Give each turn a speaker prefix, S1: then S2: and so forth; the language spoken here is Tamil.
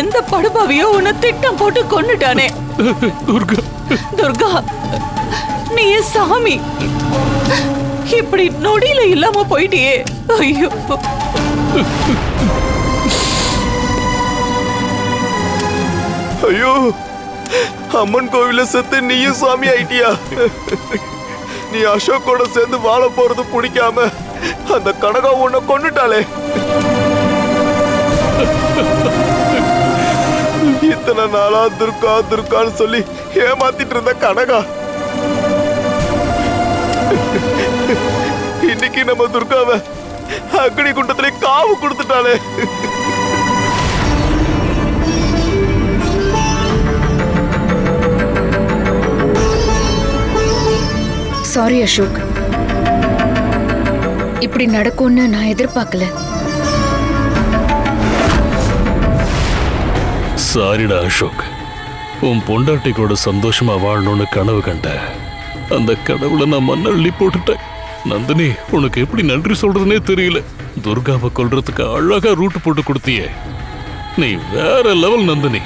S1: எந்த படுபாவியோ உன்னை திட்டம் போட்டு கொன்னுட்டானே.
S2: துர்கா,
S1: துர்கா, நீ என் சாமி, இப்படி நொடியில இல்லாம போயிட்டியே. ஐயோ,
S3: ஐயோ, அம்மன் கோவில செத்து நீயும் சாமி ஆயிட்டியா? நீ அசோக்கோட சேர்ந்து வாழ போறது பிடிக்காம அந்த கனகா உன்னை கொன்னுட்டாளே. இத்தனை நாளா துர்கா துர்கான்னு சொல்லி ஏமாத்திட்டு இருந்த கனகா இன்னைக்கு நம்ம துர்காவை அக்னி குண்டத்திலே காவு கொடுத்துட்டாளே.
S4: சாரி அசோக், இப்படி நடக்கும்னு நான் எதிர்பார்க்கல.
S2: சாரிடா அசோக். உன் பொண்டாட்டி கூட சந்தோஷமா வாழணும்னு கனவு கண்ட அந்த கனவுல நான் மண்ணள்ளி போட்டுட்டேன். நந்தினி, உனக்கு எப்படி நன்றி சொல்றதுனே தெரியல. துர்காவை கொல்றதுக்கு அழகா ரூட் போட்டு கொடுத்தியே, நீ வேற லெவல் நந்தினி.